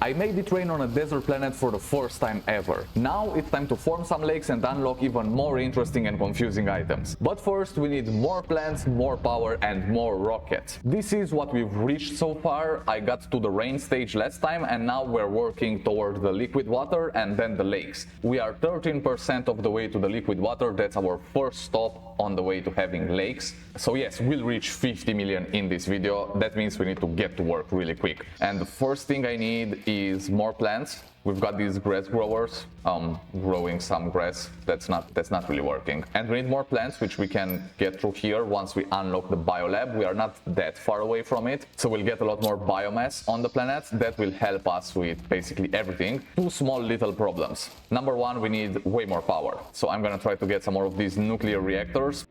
I made it rain on a desert planet for the first time ever. Now it's time to form some lakes and unlock even more interesting and confusing items. But first we need more plants, more power and more rockets. This is what we've reached so far. I got to the rain stage last time and now we're working toward the liquid water and then the lakes. We are 13% of the way to the liquid water. That's our first stop on the way to having lakes. So yes, we'll reach 50 million in this video. That means we need to get to work really quick. And the first thing I need is more plants. We've got these grass growers growing some grass. That's not really working. And we need more plants, which we can get through here once we unlock the biolab. We are not that far away from it, so we'll get a lot more biomass on the planet. That will help us with basically everything. Two small little problems. Number one, we need way more power. So I'm gonna try to get some more of these nuclear reactors.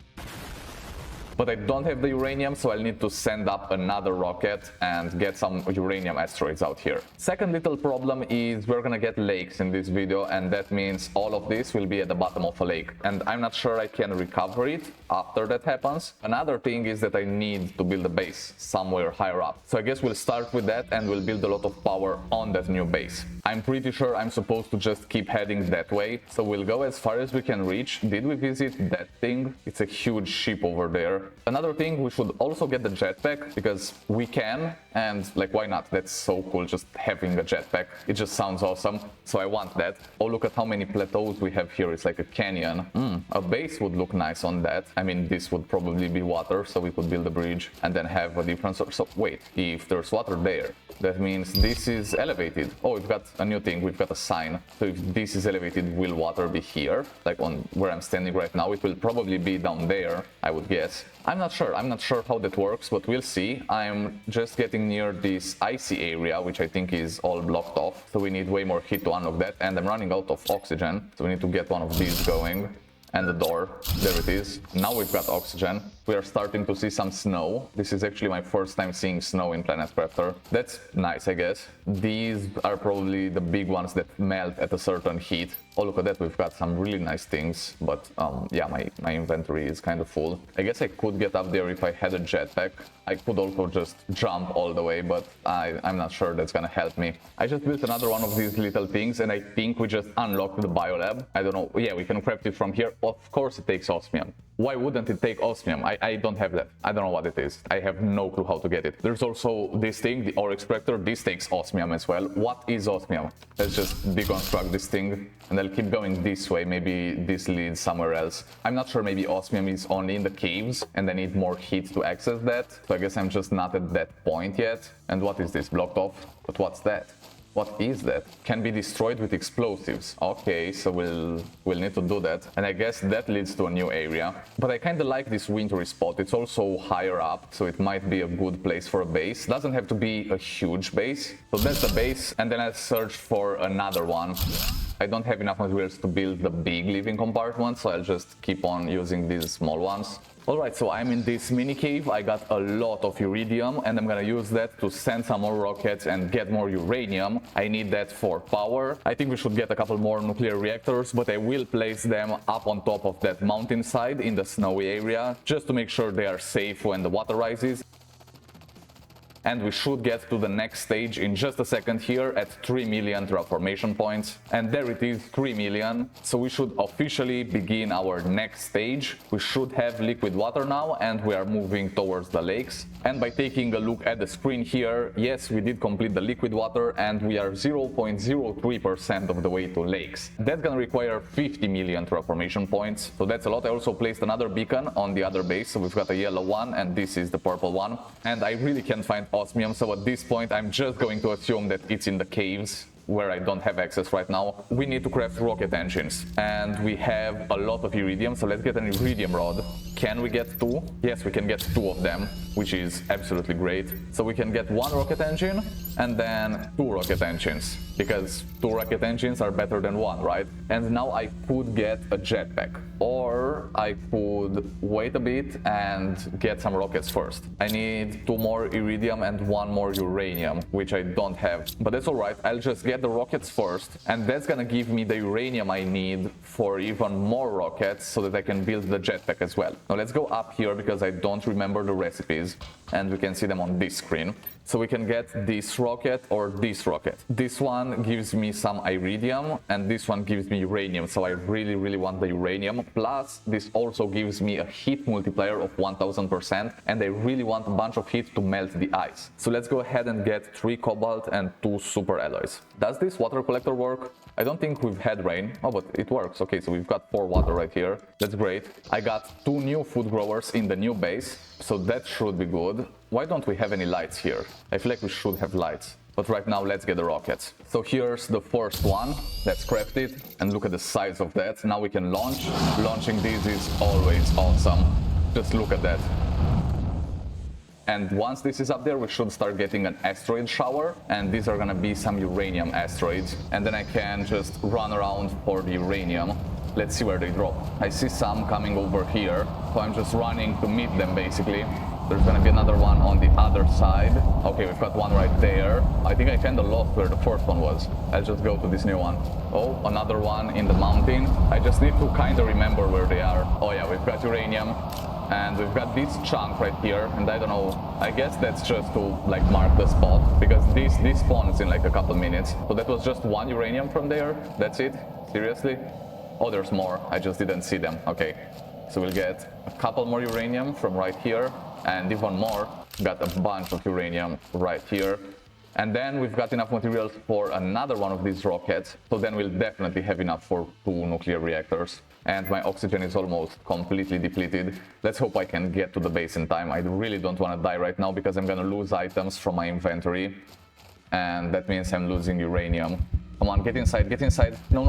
But I don't have the uranium, so I'll need to send up another rocket and get some uranium asteroids out here. Second little problem is we're gonna get lakes in this video, and that means all of this will be at the bottom of a lake. And I'm not sure I can recover it after that happens. Another thing is that I need to build a base somewhere higher up. So I guess we'll start with that and we'll build a lot of power on that new base. I'm pretty sure I'm supposed to just keep heading that way. So we'll go as far as we can reach. Did we visit that thing? It's a huge ship over there. Another thing, we should also get the jetpack because we can, and like why not? That's so cool, just having a jetpack. It just sounds awesome, so I want that. Oh, look at how many plateaus we have here. It's like a canyon. A base would look nice on that. I mean, this would probably be water, so we could build a bridge and then have a different source. So wait, if there's water there, that means this is elevated. Oh, we've got a new thing, we've got a sign. So if this is elevated, will water be here? Like on where I'm standing right now, it will probably be down there, I would guess. I'm not sure how that works, but we'll see. I'm just getting near this icy area, which I think is all blocked off. So we need way more heat to unlock that, and I'm running out of oxygen. So we need to get one of these going. And the door, there it is. Now we've got oxygen. We are starting to see some snow. This is actually my first time seeing snow in Planet Crafter. That's nice, I guess. These are probably the big ones that melt at a certain heat. Oh, look at that, we've got some really nice things. But yeah, my inventory is kind of full. I guess I could get up there if I had a jetpack. I could also just jump all the way, but I'm not sure that's gonna help me. I just built another one of these little things, and I think we just unlocked the biolab. I don't know. Yeah, we can craft it from here. Of course it takes osmium. Why wouldn't it take osmium? I don't have that. I don't know what it is. I have no clue how to get it. There's also this thing, the ore extractor. This takes osmium as well. What is osmium? Let's just deconstruct this thing and I'll keep going this way. Maybe this leads somewhere else. I'm not sure. Maybe osmium is only in the caves and I need more heat to access that. So I guess I'm just not at that point yet. And what is this? Blocked off? But what's that? What is that? Can be destroyed with explosives. Okay, so we'll need to do that. And I guess that leads to a new area. But I kind of like this wintry spot. It's also higher up, so it might be a good place for a base. Doesn't have to be a huge base. So that's the base, and then I search for another one. I don't have enough materials to build the big living compartment, so I'll just keep on using these small ones. Alright, so I'm in this mini cave. I got a lot of iridium and I'm gonna use that to send some more rockets and get more uranium. I need that for power. I think we should get a couple more nuclear reactors, but I will place them up on top of that mountainside in the snowy area just to make sure they are safe when the water rises. And we should get to the next stage in just a second here at 3 million terraformation points. And there it is, 3 million. So we should officially begin our next stage. We should have liquid water now and we are moving towards the lakes. And by taking a look at the screen here, yes, we did complete the liquid water and we are 0.03% of the way to lakes. That's gonna require 50 million terraformation points. So that's a lot. I also placed another beacon on the other base. So we've got a yellow one and this is the purple one. And I really can't find osmium, so at this point I'm just going to assume that it's in the caves where I don't have access right now. We need to craft rocket engines and we have a lot of iridium, so let's get an iridium rod. Can we get two? Yes, we can get two of them, which is absolutely great. So we can get one rocket engine and then two rocket engines, because two rocket engines are better than one, right? And now I could get a jetpack, or I could wait a bit and get some rockets first. I need two more iridium and one more uranium, which I don't have, but that's all right. I'll just get get the rockets first, and that's gonna give me the uranium I need for even more rockets so that I can build the jetpack as well. Now let's go up here because I don't remember the recipes, and we can see them on this screen. So we can get this rocket or this rocket. This one gives me some iridium and this one gives me uranium, so I really want the uranium. Plus this also gives me a heat multiplier of 1000%, and I really want a bunch of heat to melt the ice. So let's go ahead and get 3 cobalt and 2 super alloys. Does this water collector work? I don't think we've had rain. Oh, but it works. Okay, so we've got 4 water right here. That's great. I got 2 new food growers in the new base, so that should be good. Why don't we have any lights here? I feel like we should have lights. But right now, let's get the rockets. So here's the first one. Let's craft it. And look at the size of that. Now we can launch. Launching these is always awesome. Just look at that. And once this is up there, we should start getting an asteroid shower. And these are gonna be some uranium asteroids. And then I can just run around for the uranium. Let's see where they drop. I see some coming over here. So I'm just running to meet them, basically. There's gonna be another one on the other side. Okay, we've got one right there. I think I kinda lost where the first one was. I'll just go to this new one. Oh, another one in the mountain. I just need to kinda remember where they are. Oh yeah, we've got uranium. And we've got this chunk right here. And I don't know, I guess that's just to like mark the spot. Because this spawns in like a couple minutes. So that was just 1 uranium from there. That's it? Seriously? Oh, there's more. I just didn't see them. Okay. So we'll get a couple more uranium from right here. And even more, got a bunch of uranium right here. And then we've got enough materials for another one of these rockets. So then we'll definitely have enough for 2 nuclear reactors. And my oxygen is almost completely depleted. Let's hope I can get to the base in time. I really don't want to die right now because I'm gonna lose items from my inventory. And that means I'm losing uranium. Come on, get inside, get inside. No.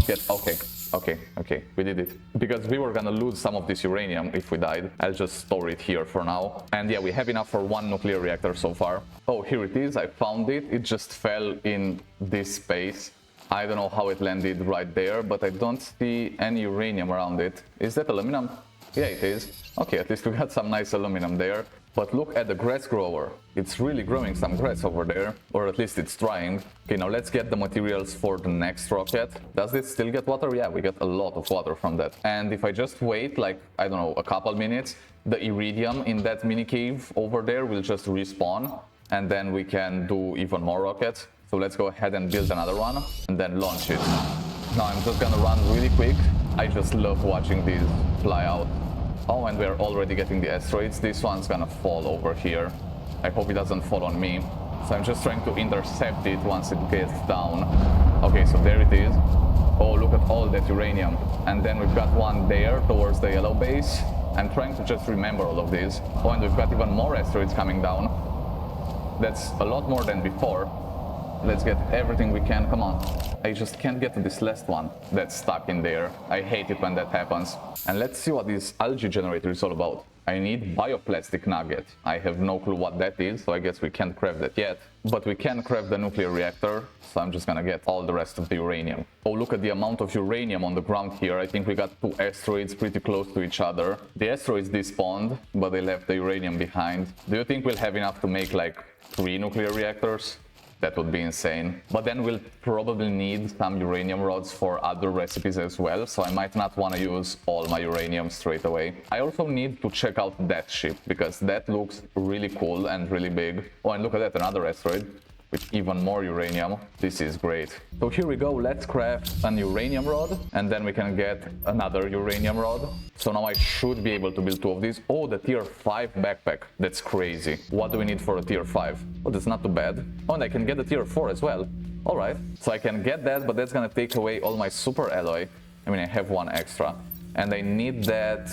Get, okay, we did it. Because we were gonna lose some of this uranium if we died. I'll just store it here for now. And yeah, we have enough for 1 nuclear reactor so far. Oh, here it is, I found it. It just fell in this space. I don't know how it landed right there, but I don't see any uranium around it. Is that aluminum? Yeah, it is. Okay, at least we got some nice aluminum there. But look at the grass grower. It's really growing some grass over there, or at least it's trying. Okay, now let's get the materials for the next rocket. Does it still get water? Yeah, we get a lot of water from that. And if I just wait, like, I don't know, a couple minutes, the iridium in that mini cave over there will just respawn. And then we can do even more rockets. So let's go ahead and build another one and then launch it. Now I'm just gonna run really quick. I just love watching these fly out. Oh, and we're already getting the asteroids. This one's gonna fall over here. I hope it doesn't fall on me. So I'm just trying to intercept it once it gets down. Okay, so there it is. Oh, look at all that uranium. And then we've got one there towards the yellow base. I'm trying to just remember all of these. Oh, and we've got even more asteroids coming down. That's a lot more than before. Let's get everything we can. Come on. I just can't get to this last one that's stuck in there. I hate it when that happens. And let's see what this algae generator is all about. I need bioplastic nugget. I have no clue what that is, so I guess we can't craft that yet. But we can craft the nuclear reactor, so I'm just gonna get all the rest of the uranium. Oh, look at the amount of uranium on the ground here. I think we got 2 asteroids pretty close to each other. The asteroids despawned, but they left the uranium behind. Do you think we'll have enough to make like 3 nuclear reactors? That would be insane. But then we'll probably need some uranium rods for other recipes as well, so I might not want to use all my uranium straight away. I also need to check out that ship, because that looks really cool and really big. Oh, and look at that, another asteroid with even more uranium. This is great. So here we go, let's craft an uranium rod, and then we can get another uranium rod. So now I should be able to build 2 of these. Oh, the tier 5 backpack. That's crazy. What do we need for a tier 5? Oh, that's not too bad. Oh, and I can get a tier 4 as well. Alright, so I can get that, but that's gonna take away all my super alloy. I mean, I have 1 extra. And I need that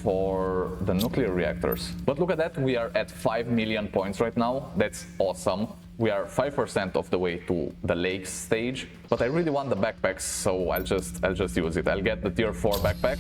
for the nuclear reactors. But look at that, we are at 5 million points right now. That's awesome. We are 5% of the way to the lake stage, but I really want the backpacks, so I'll just use it. I'll get the tier 4 backpack.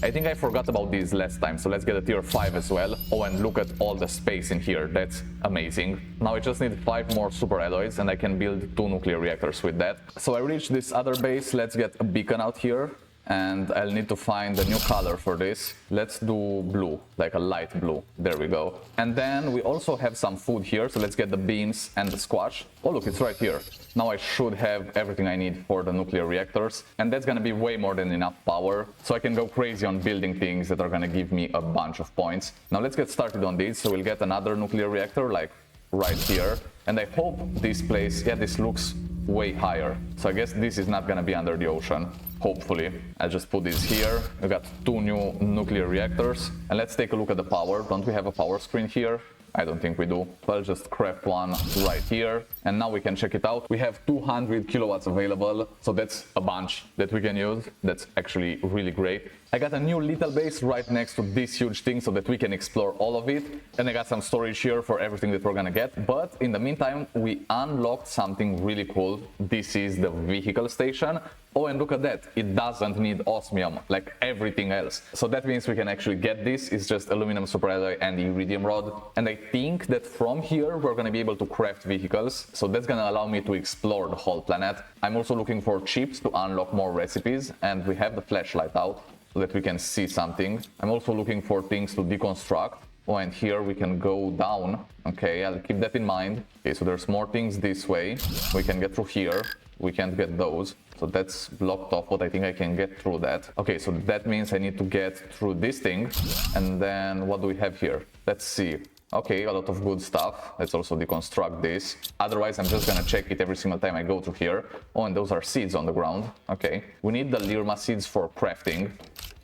I think I forgot about these last time, so let's get a tier 5 as well. Oh, and look at all the space in here. That's amazing. Now I just need 5 more super alloys, and I can build 2 nuclear reactors with that. So I reached this other base. Let's get a beacon out here. and I'll need to find a new color for this. Let's do blue, like a light blue. There we go. And then we also have some food here, so let's get the beans and the squash. Oh look, it's right here. Now I should have everything I need for the nuclear reactors, and that's gonna be way more than enough power, so I can go crazy on building things that are gonna give me a bunch of points. Now let's get started on this. So we'll get another nuclear reactor like right here, and I hope this place, yeah, this looks way higher, so I guess this is not gonna be under the ocean. Hopefully. I'll just put this here. We got 2 new nuclear reactors, and let's take a look at the power. Don't we have a power screen here? I don't think we do. So I'll just craft one right here, and now we can check it out. We have 200 kilowatts available, so that's a bunch that we can use. That's actually really great. I got a new little base right next to this huge thing so that we can explore all of it, and I got some storage here for everything that we're gonna get. But in the meantime, we unlocked something really cool. This is the vehicle station. Oh, and look at that, it doesn't need osmium like everything else. So that means we can actually get this. It's just aluminum superalloy and iridium rod. And I think that from here we're gonna be able to craft vehicles. So that's gonna allow me to explore the whole planet. I'm also looking for chips to unlock more recipes, and we have the flashlight out so that we can see something. I'm also looking for things to deconstruct. Oh, and here we can go down. Okay, I'll keep that in mind. Okay, so there's more things this way. We can get through here. We can't get those. So that's blocked off, but I think I can get through that. Okay, so that means I need to get through this thing. And then what do we have here? Let's see. Okay, a lot of good stuff. Let's also deconstruct this. Otherwise, I'm just gonna check it every single time I go through here. Oh, and those are seeds on the ground. Okay. We need the Lirma seeds for crafting.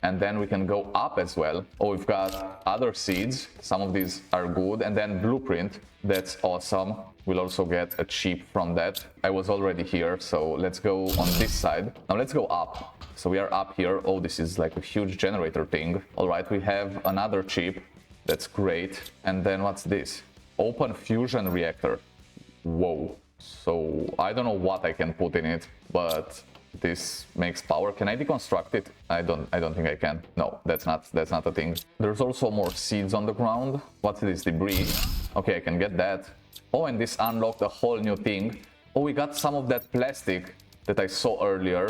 And then we can go up as well. Oh, we've got other seeds. Some of these are good. And then blueprint. That's awesome. We'll also get a chip from that. I was already here, so let's go on this side. Now let's go up. So we are up here. Oh, this is like a huge generator thing. All right, we have another chip. That's great. And then what's this? Open fusion reactor. Whoa. So I don't know what I can put in it, but this makes power. Can I deconstruct it? I don't think I can. No, that's not a thing. There's also more seeds on the ground. What's this? Debris. Okay, I can get that. Oh, and this unlocked a whole new thing. Oh, we got some of that plastic that I saw earlier.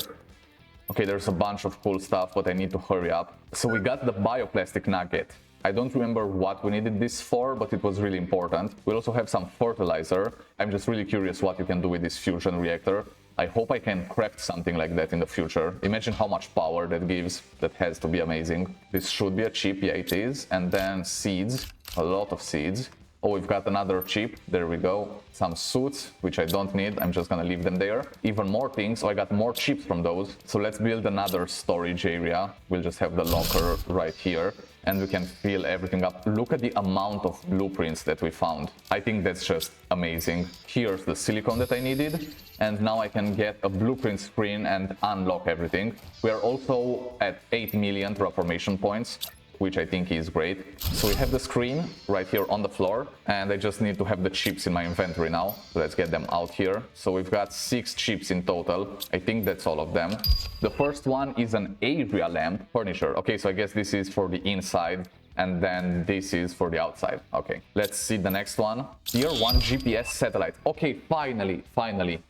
Okay, there's a bunch of cool stuff, but I need to hurry up. So we got the bioplastic nugget. I don't remember what we needed this for, but it was really important. We also have some fertilizer. I'm just really curious what you can do with this fusion reactor. I hope I can craft something like that in the future. Imagine how much power that gives. That has to be amazing. This should be a chip. Yeah, it is. And then seeds. A lot of seeds. Oh, we've got another chip. There we go. Some suits, which I don't need. I'm just gonna leave them there. Even more things. Oh, I got more chips from those. So let's build another storage area. We'll just have the locker right here, and we can fill everything up. Look at the amount of blueprints that we found. I think that's just amazing. Here's the silicone that I needed, and now I can get a blueprint screen and unlock everything. We are also at 8 million terraformation points, which I think is great. So we have the screen right here on the floor, and I just need to have the chips in my inventory now. So let's get them out here. So we've got 6 chips in total. I think that's all of them. The first one is an area lamp furniture. Okay, so I guess this is for the inside, and then this is for the outside. Okay, let's see the next one. Tier 1 GPS satellite. Okay, finally.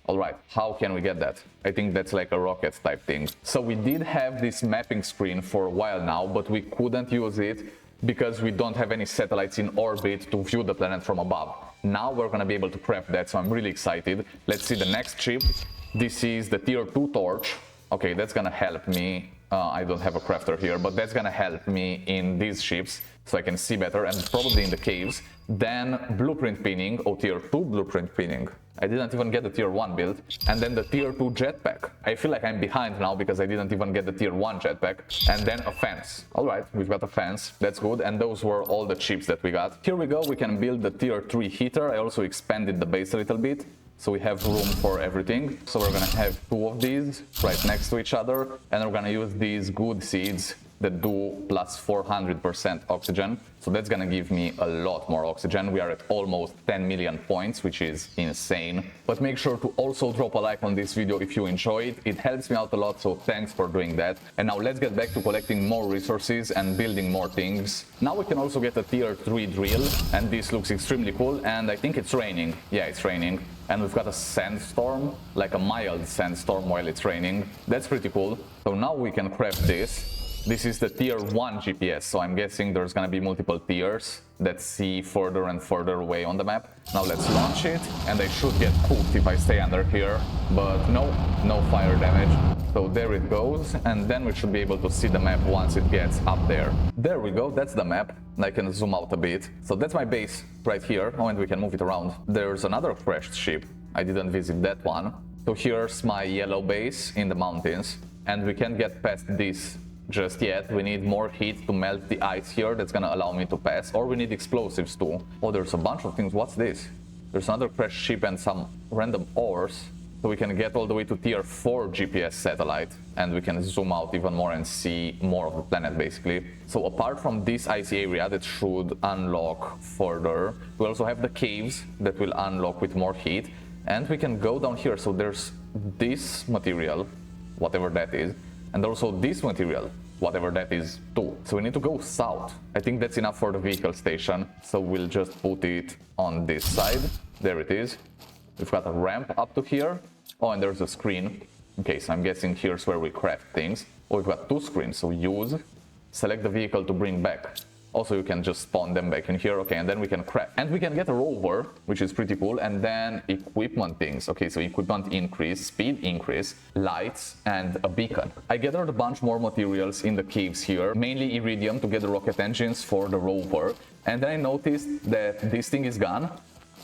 All right, how can we get that? I think that's like a rocket type thing. So we did have this mapping screen for a while now, but we couldn't use it because we don't have any satellites in orbit to view the planet from above. Now we're gonna be able to craft that, so I'm really excited. Let's see the next chip. This is the tier 2 torch. Okay, that's gonna help me. I don't have a crafter here, but that's gonna help me in these ships so I can see better, and probably in the caves. Then blueprint pinning. Oh, tier 2 blueprint pinning. I didn't even get the tier 1 build. And then the tier 2 jetpack. I feel like I'm behind now because I didn't even get the tier 1 jetpack. And then a fence. Alright, we've got a fence. That's good. And those were all the chips that we got. Here we go. We can build the tier 3 heater. I also expanded the base a little bit, so we have room for everything. So we're gonna have 2 of these right next to each other, and we're gonna use these good seeds that do plus 400% oxygen. So that's gonna give me a lot more oxygen. We are at almost 10 million points, which is insane. But make sure to also drop a like on this video if you enjoy it. It helps me out a lot, so thanks for doing that. And now let's get back to collecting more resources and building more things. Now we can also get a tier 3 drill, and this looks extremely cool, and I think it's raining. Yeah, it's raining. And we've got a sandstorm, like a mild sandstorm while it's raining. That's pretty cool. So now we can craft this. This is the tier 1 GPS, so I'm guessing there's gonna be multiple tiers that see further and further away on the map. Now let's launch it, and I should get cooked if I stay under here, but no fire damage. So there it goes, and then we should be able to see the map once it gets up there. There we go, that's the map. I can zoom out a bit. So that's my base right here. Oh, and we can move it around. There's another crashed ship. I didn't visit that one. So here's my yellow base in the mountains, and we can't get past this just yet. We need more heat to melt the ice here. That's gonna allow me to pass, or we need explosives too. Oh, there's a bunch of things. What's this? There's another crashed ship and some random ores. So we can get all the way to tier 4 GPS satellite, and we can zoom out even more and see more of the planet basically. So apart from this icy area that should unlock further, we also have the caves that will unlock with more heat, and we can go down here. So there's this material, whatever that is, and also this material, whatever that is too. So we need to go south. I think that's enough for the vehicle station, so we'll just put it on this side. There it is. We've got a ramp up to here. Oh, and there's a screen. Okay, so I'm guessing here's where we craft things. Oh, we've got 2 screens, so use, select the vehicle to bring back. Also, you can just spawn them back in here. Okay, and then we can craft. And we can get a rover, which is pretty cool. And then equipment things. Okay, so equipment increase, speed increase, lights, and a beacon. I gathered a bunch more materials in the caves here, mainly iridium to get the rocket engines for the rover. And then I noticed that this thing is gone.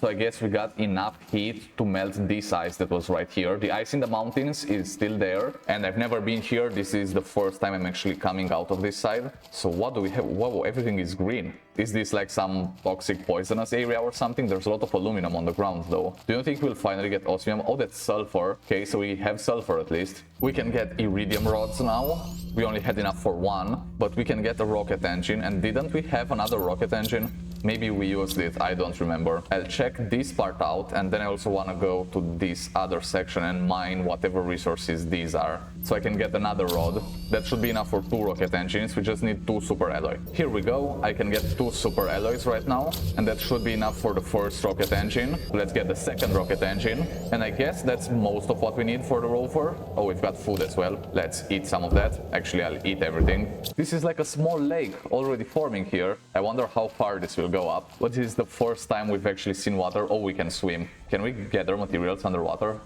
So I guess we got enough heat to melt this ice that was right here. The ice in the mountains is still there, and I've never been here. This is the first time I'm actually coming out of this side. So what do we have? Whoa, everything is green. Is this like some toxic poisonous area or something? There's a lot of aluminum on the ground though. Do you think we'll finally get osmium? Oh, that's sulfur. Okay, so we have sulfur at least. We can get iridium rods now. We only had enough for 1, but we can get a rocket engine. And didn't we have another rocket engine? Maybe we used it, I don't remember. I'll check this part out, and then I also want to go to this other section and mine whatever resources these are. So I can get another rod. That should be enough for 2 rocket engines. We just need 2 super alloy. Here we go. I can get 2 super alloys right now, and that should be enough for the first rocket engine. Let's get the second rocket engine. And I guess that's most of what we need for the rover. Oh, we've got food as well. Let's eat some of that. Actually, I'll eat everything. This is like a small lake already forming here. I wonder how far this will go up. But this is the first time we've actually seen water. Oh, we can swim. Can we gather materials underwater?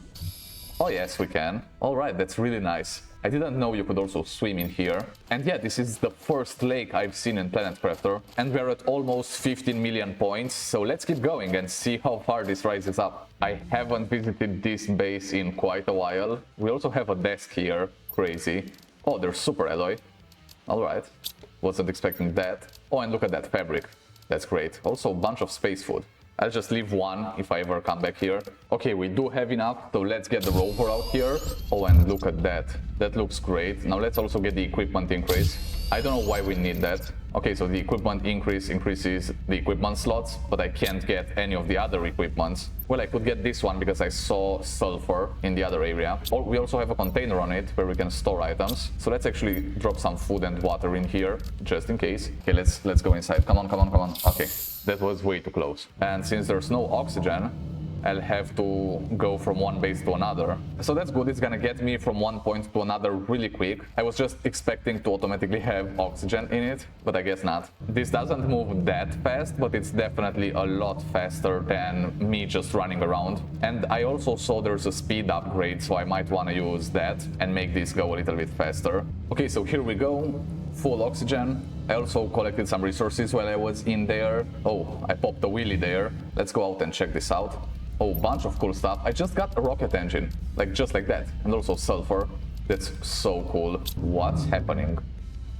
Oh yes, we can. Alright, that's really nice. I didn't know you could also swim in here. And yeah, this is the first lake I've seen in Planet Crafter. And we're at almost 15 million points. So let's keep going and see how far this rises up. I haven't visited this base in quite a while. We also have a desk here. Crazy. Oh, there's super alloy. Alright. Wasn't expecting that. Oh, and look at that fabric. That's great. Also a bunch of space food. I'll just leave 1 if I ever come back here. Okay, we do have enough, so let's get the rover out here. Oh, and look at that. That looks great. Now let's also get the equipment increase. I don't know why we need that. Okay, so the equipment increase increases the equipment slots, but I can't get any of the other equipments. Well, I could get this one because I saw sulfur in the other area. Or we also have a container on it where we can store items. So let's actually drop some food and water in here, just in case. Okay, let's go inside. Come on, come on, come on. Okay, that was way too close. And since there's no oxygen, I'll have to go from one base to another. So that's good, it's gonna get me from one point to another really quick. I was just expecting to automatically have oxygen in it, but I guess not. This doesn't move that fast, but it's definitely a lot faster than me just running around. And I also saw there's a speed upgrade, so I might want to use that and make this go a little bit faster. Okay, so here we go. Full oxygen. I also collected some resources while I was in there. Oh, I popped a wheelie there. Let's go out and check this out. Oh, bunch of cool stuff. I just got a rocket engine, like just like that. And also sulfur. That's so cool. What's happening?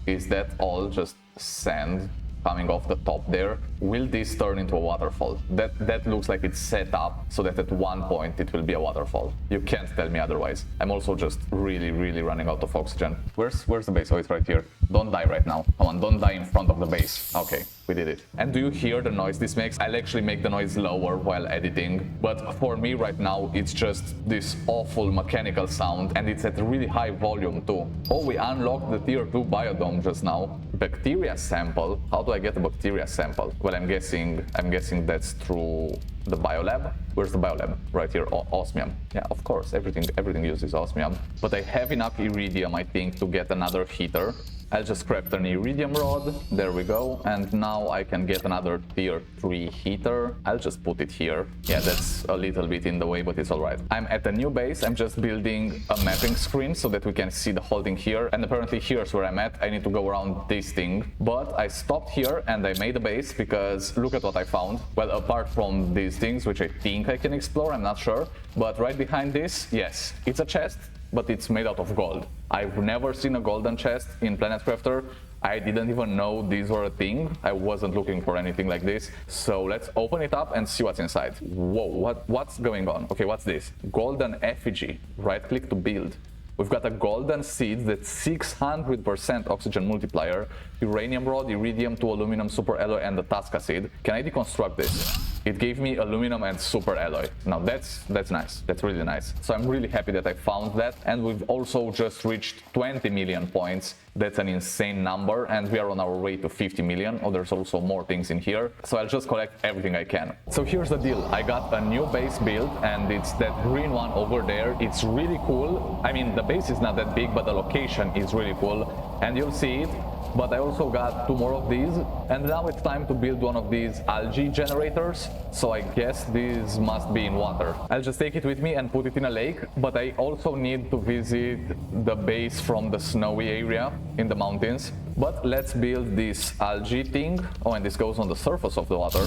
Is that all just sand coming off the top there? Will this turn into a waterfall? That looks like it's set up so that at one point it will be a waterfall. You can't tell me otherwise. I'm also just really running out of oxygen. Where's the base? Oh, it's right here. Don't die right now. Come on, don't die in front of the base. Okay, we did it. And do you hear the noise this makes? I'll actually make the noise lower while editing. But for me right now, it's just this awful mechanical sound, and it's at a really high volume too. Oh, we unlocked the tier 2 biodome just now. Bacteria sample. How do I get a bacteria sample? Well, I'm guessing that's through the biolab. Where's the biolab? Right here, osmium. Yeah, of course, everything uses osmium. But I have enough iridium, I think, to get another heater. I'll just craft an iridium rod. There we go. And now I can get another tier 3 heater. I'll just put it here. Yeah, that's a little bit in the way, but it's all right. I'm at a new base. I'm just building a mapping screen so that we can see the whole thing here. And apparently here's where I'm at. I need to go around this thing. But I stopped here and I made a base because look at what I found. Well, apart from these things, which I think I can explore, I'm not sure. But right behind this, yes, it's a chest, but it's made out of gold. I've never seen a golden chest in Planet Crafter. I didn't even know these were a thing. I wasn't looking for anything like this. So let's open it up and see what's inside. Whoa, what's going on? Okay, what's this? Golden effigy. Right click to build. We've got a golden seed that's 600% oxygen multiplier, uranium rod, iridium, 2 aluminum, super alloy, and the Tasca seed. Can I deconstruct this? It gave me aluminum and super alloy. Now that's nice. That's really nice. So I'm really happy that I found that. And we've also just reached 20 million points. That's an insane number. And we are on our way to 50 million. Oh, there's also more things in here. So I'll just collect everything I can. So here's the deal. I got a new base built and it's that green one over there. It's really cool. I mean, the base is not that big, but the location is really cool. And you'll see it. But I also got 2 more of these, and now it's time to build one of these algae generators, so I guess these must be in water. I'll just take it with me and put it in a lake, but I also need to visit the base from the snowy area in the mountains. But let's build this algae thing. Oh, and this goes on the surface of the water.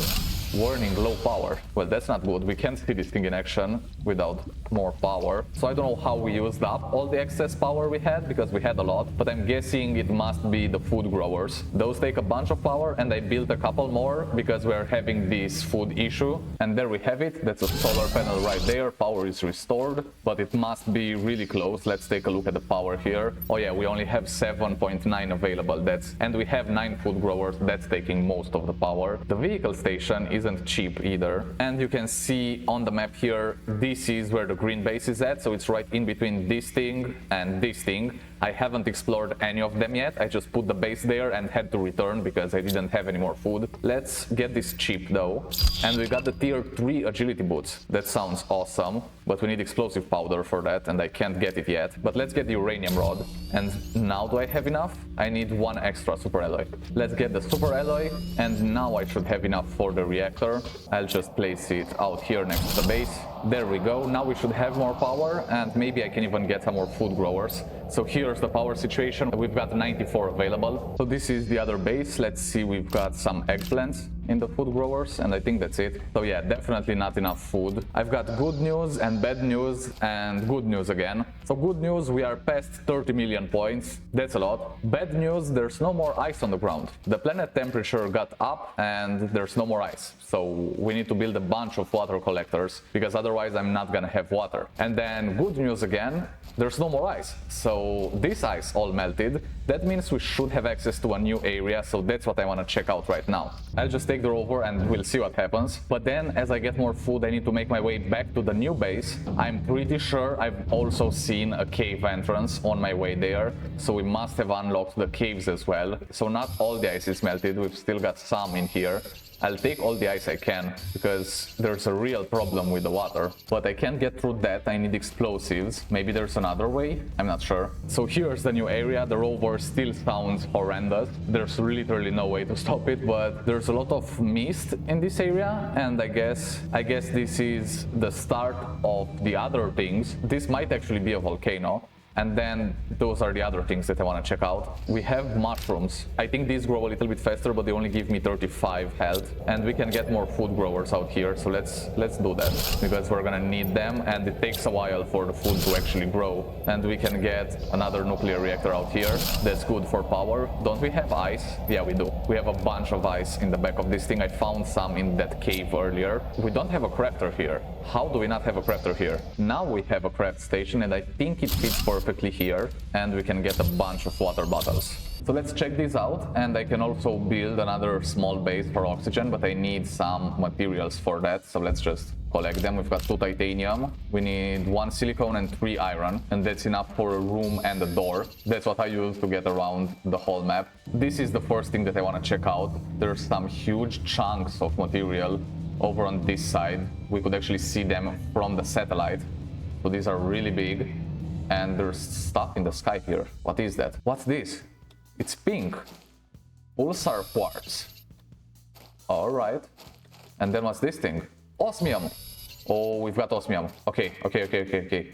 Warning, low power. Well, that's not good. We can't see this thing in action without more power. So I don't know how we used up all the excess power we had, because we had a lot, but I'm guessing it must be the food growers. Those take a bunch of power, and I built a couple more because we're having this food issue. And there we have it. That's a solar panel right there. Power is restored, but it must be really close. Let's take a look at the power here. Oh yeah, we only have 7.9 available. And we have 9 food growers. That's taking most of the power. The vehicle station isn't cheap either. And you can see on the map here, this is where the green base is at. So it's right in between this thing and this thing. I haven't explored any of them yet. I just put the base there and had to return because I didn't have any more food. Let's get this cheap though. And we got the tier 3 agility boots. That sounds awesome, but we need explosive powder for that and I can't get it yet. But let's get the uranium rod. And now do I have enough? I need 1 extra super alloy. Let's get the super alloy, and now I should have enough for the reactor. I'll just place it out here next to the base. There we go. Now we should have more power, and maybe I can even get some more food growers. So here's the power situation. We've got 94 available. So this is the other base. Let's see, we've got some eggplants in the food growers, and I think that's it. So yeah, definitely not enough food. I've got good news and bad news and good news again. So good news, we are past 30 million points. That's a lot. Bad news, there's no more ice on the ground. The planet temperature got up and there's no more ice. So we need to build a bunch of water collectors because otherwise I'm not gonna have water. And then good news again, there's no more ice. So this ice all melted. That means we should have access to a new area. So that's what I want to check out right now. I'll just take the rover and we'll see what happens. But then as I get more food, I need to make my way back to the new base. I'm pretty sure I've also seen a cave entrance on my way there. So we must have unlocked the caves as well. So not all the ice is melted. We've still got some in here. I'll take all the ice I can because there's a real problem with the water. But I can't get through that. I need explosives. Maybe there's another way. I'm not sure. So here's the new area. The rover still sounds horrendous. There's literally no way to stop it, but there's a lot of mist in this area. And I guess this is the start of the other things. This might actually be a volcano. And then those are the other things that I want to check out. We have mushrooms. I think these grow a little bit faster, but they only give me 35 health. And we can get more food growers out here. So let's do that because we're gonna need them. And it takes a while for the food to actually grow. And we can get another nuclear reactor out here. That's good for power. Don't we have ice? Yeah, we do. We have a bunch of ice in the back of this thing. I found some in that cave earlier. We don't have a crafter here. How do we not have a crafter here? Now we have a craft station and I think it fits perfectly here, and we can get a bunch of water bottles. So let's check this out, and I can also build another small base for oxygen, but I need some materials for that, so let's just collect them. We've got 2 titanium. We need 1 silicone and 3 iron. And that's enough for a room and a door. That's what I use to get around the whole map. This is the first thing that I want to check out. There's some huge chunks of material over on this side. We could actually see them from the satellite. So these are really big. And there's stuff in the sky here. What is that? What's this? It's pink. Pulsar quartz. Alright. And then what's this thing? Osmium. Oh, we've got osmium. Okay.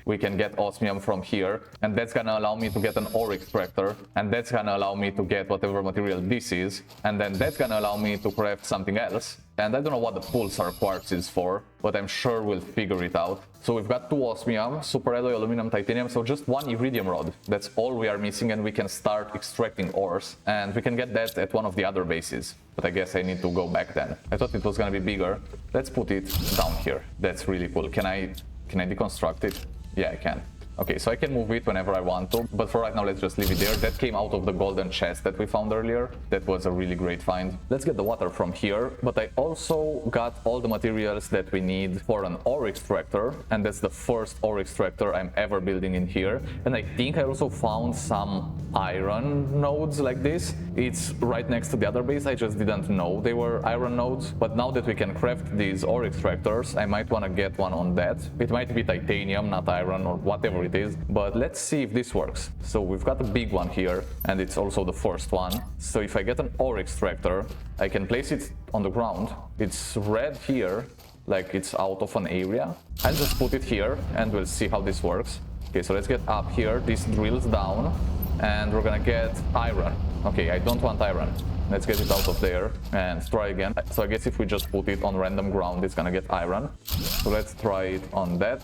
We can get osmium from here. And that's gonna allow me to get an ore extractor. And that's gonna allow me to get whatever material this is. And then that's gonna allow me to craft something else. And I don't know what the pulsar quartz is for, but I'm sure we'll figure it out. So we've got 2 osmium, super alloy, aluminum, titanium, so just 1 iridium rod. That's all we are missing, and we can start extracting ores. And we can get that at one of the other bases. But I guess I need to go back then. I thought it was gonna be bigger. Let's put it down here. That's really cool. Can I deconstruct it? Yeah, I can. Okay, so I can move it whenever I want to, but for right now, let's just leave it there. That came out of the golden chest that we found earlier. That was a really great find. Let's get the water from here, but I also got all the materials that we need for an ore extractor, and that's the first ore extractor I'm ever building in here. And I think I also found some iron nodes like this. It's right next to the other base. I just didn't know they were iron nodes, but now that we can craft these ore extractors, I might want to get one on that. It might be titanium, not iron, or whatever it is, but let's see if this works. So we've got a big one here, and it's also the first one. So if I get an ore extractor, I can place it on the ground. It's red here, like it's out of an area. I'll just put it here and we'll see how this works. Okay, so let's get up here. This drills down and we're gonna get iron. Okay, I don't want iron. Let's get it out of there and try again. So I guess if we just put it on random ground, it's gonna get iron. So let's try it on that.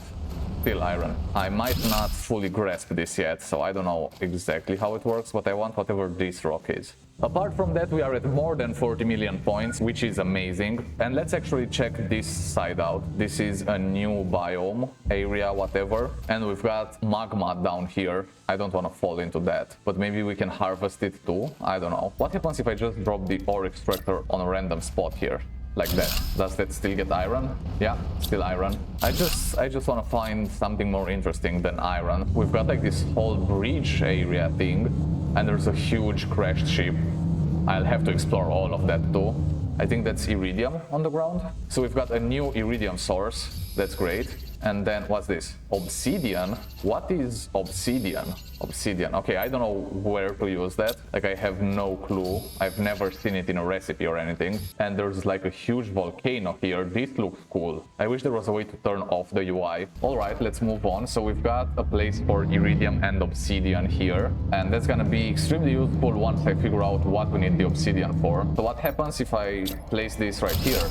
Still iron. I might not fully grasp this yet, so I don't know exactly how it works, but I want whatever this rock is. Apart from that, we are at more than 40 million points, which is amazing. And let's actually check this side out. This is a new biome area, whatever. And we've got magma down here. I don't want to fall into that, but maybe we can harvest it too. I don't know. What happens if I just drop the ore extractor on a random spot here? Like that. Does that still get iron? Yeah, still iron. I just want to find something more interesting than iron. We've got like this whole bridge area thing, and there's a huge crashed ship. I'll have to explore all of that too. I think that's iridium on the ground. So we've got a new iridium source. That's great. And then what's this? Obsidian? What is obsidian? Obsidian. Okay, I don't know where to use that. Like, I have no clue. I've never seen it in a recipe or anything. And there's like a huge volcano here. This looks cool. I wish there was a way to turn off the UI. All right, let's move on. So we've got a place for iridium and obsidian here. And that's gonna be extremely useful once I figure out what we need the obsidian for. So what happens if I place this right here?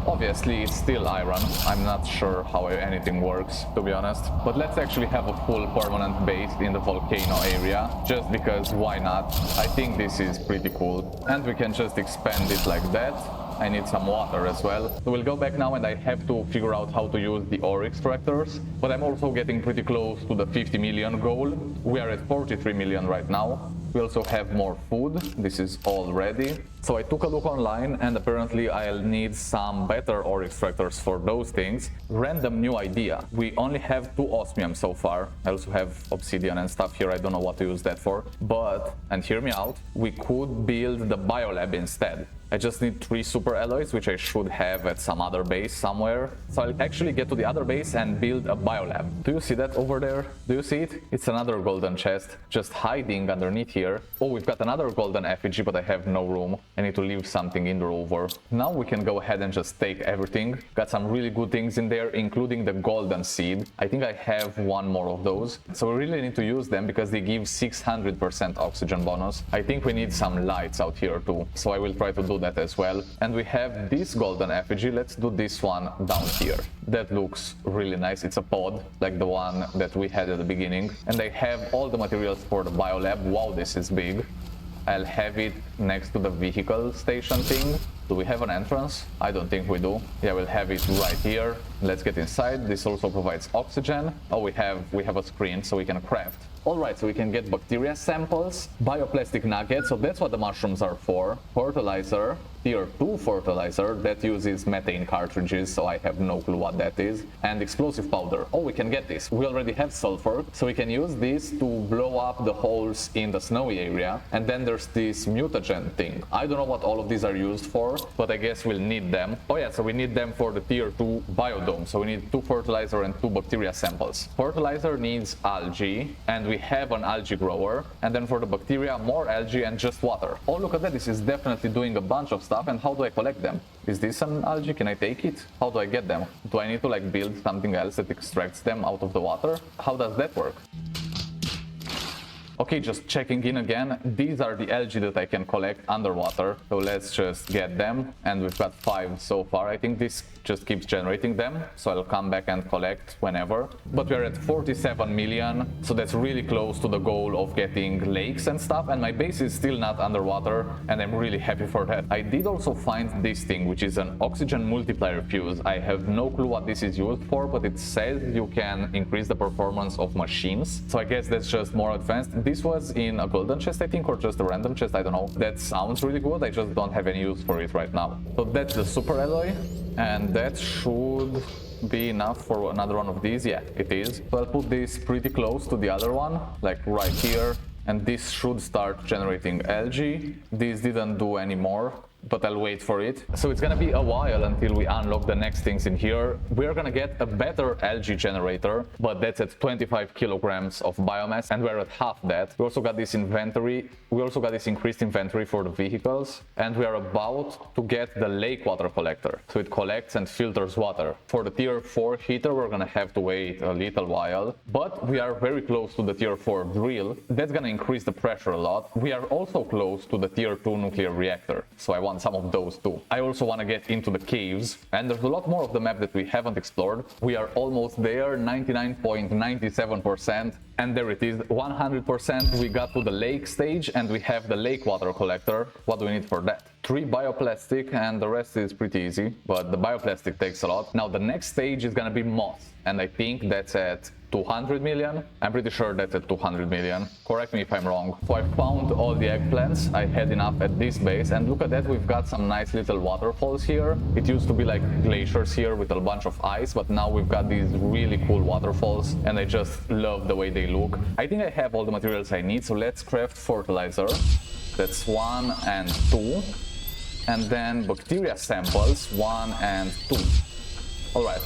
Obviously, it's still iron. I'm not sure how anything works, to be honest. But let's actually have a full permanent base in the volcano area, just because why not? I think this is pretty cool. And we can just expand it like that. I need some water as well. So we'll go back now, and I have to figure out how to use the ore extractors. But I'm also getting pretty close to the 50 million goal. We are at 43 million right now. We also have more food. This is all ready. So I took a look online, and apparently I'll need some better ore extractors for those things. Random new idea. We only have 2 osmium so far. I also have obsidian and stuff here. I don't know what to use that for. But, and hear me out, we could build the biolab instead. I just need 3 super alloys, which I should have at some other base somewhere. So I'll actually get to the other base and build a biolab. Do you see that over there? Do you see it? It's another golden chest, just hiding underneath here. Oh, we've got another golden effigy, but I have no room. I need to leave something in the rover. Now we can go ahead and just take everything. Got some really good things in there, including the golden seed. I think I have 1 more of those. So we really need to use them because they give 600% oxygen bonus. I think we need some lights out here too. So I will try to do that as well. And we have this golden effigy. Let's do this one down here. That looks really nice. It's a pod like the one that we had at the beginning. And I have all the materials for the biolab. Wow, this is big. I'll have it next to the vehicle station thing. Do we have an entrance? I don't think we do. Yeah, we'll have it right here. Let's get inside. This also provides oxygen. Oh, we have a screen so we can craft. Alright, so we can get bacteria samples, bioplastic nuggets, so that's what the mushrooms are for, fertilizer, tier 2 fertilizer that uses methane cartridges, so I have no clue what that is, and explosive powder. Oh, we can get this. We already have sulfur, so we can use this to blow up the holes in the snowy area. And then there's this mutagen thing. I don't know what all of these are used for, but I guess we'll need them. Oh yeah, so we need them for the tier 2 biodome. So we need 2 fertilizer and 2 bacteria samples. Fertilizer needs algae, and we have an algae grower. And then for the bacteria, more algae and just water. Oh, look at that. This is definitely doing a bunch of stuff. And how do I collect them? Is this an algae? Can I take it? How do I get them? Do I need to like build something else that extracts them out of the water? How does that work? Okay, just checking in again. These are the algae that I can collect underwater. So let's just get them. And we've got 5 so far. I think this just keeps generating them. So I'll come back and collect whenever. But we're at 47 million. So that's really close to the goal of getting lakes and stuff. And my base is still not underwater. And I'm really happy for that. I did also find this thing, which is an oxygen multiplier fuse. I have no clue what this is used for, but it says you can increase the performance of machines. So I guess that's just more advanced. This was in a golden chest, I think, or just a random chest, I don't know. That sounds really good, I just don't have any use for it right now. So that's the super alloy, and that should be enough for another one of these. Yeah, it is. So I'll put this pretty close to the other one, like right here, and this should start generating algae. This didn't do any more, but I'll wait for it. So it's gonna be a while until we unlock the next things in here. We're gonna get a better algae generator, but that's at 25 kilograms of biomass, and we're at half that. We also got this inventory. We also got this increased inventory for the vehicles, and we are about to get the lake water collector. So it collects and filters water. For the tier 4 heater, we're gonna have to wait a little while, but we are very close to the tier 4 drill. That's gonna increase the pressure a lot. We are also close to the tier 2 nuclear reactor, so I want some of those too. I also want to get into the caves, and there's a lot more of the map that we haven't explored. We are almost there, 99.97%, and there it is, 100%. We got to the lake stage, and we have the lake water collector. What do we need for that? 3 bioplastic, and the rest is pretty easy, but the bioplastic takes a lot. Now the next stage is gonna be moss, and I think that's at 200 million. I'm pretty sure that's at 200 million. Correct me if I'm wrong. So I found all the eggplants. I had enough at this base, and look at that, we've got some nice little waterfalls here. It used to be like glaciers here with a bunch of ice, but now we've got these really cool waterfalls, and I just love the way they look. I think I have all the materials I need, so let's craft fertilizer. That's 1 and 2. And then bacteria samples, 1 and 2. All right.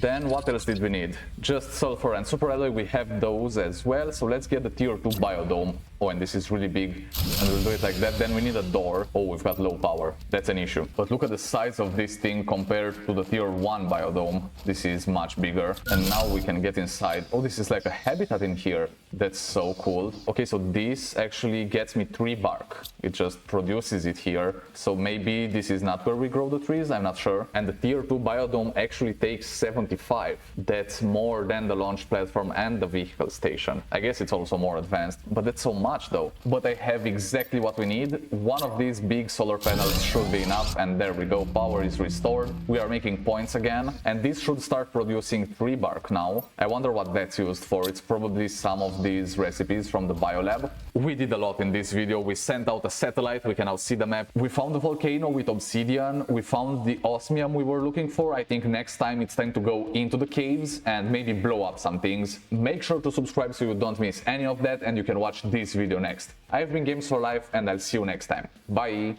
Then what else did we need? Just sulfur and super alloy, we have those as well. So let's get the tier 2 biodome. Oh, and this is really big, and we'll do it like that. Then we need a door. Oh, we've got low power. That's an issue. But look at the size of this thing compared to the tier 1 biodome. This is much bigger. And now we can get inside. Oh, this is like a habitat in here. That's so cool. Okay, so this actually gets me 3 bark. It just produces it here. So maybe this is not where we grow the trees, I'm not sure. And the tier 2 biodome actually takes 75. That's more than the launch platform and the vehicle station. I guess it's also more advanced, but that's so much though. But I have exactly what we need. One of these big solar panels should be enough, and there we go. Power is restored. We are making points again, and this should start producing 3 bark now. I wonder what that's used for. It's probably some of these recipes from the biolab. We did a lot in this video. We sent out a satellite. We can now see the map. We found the volcano with obsidian. We found the osmium we were looking for. I think next time it's time to go into the caves and maybe blow up some things. Make sure to subscribe so you don't miss any of that, and you can watch this video next. I've been Games for Life, and I'll see you next time. Bye!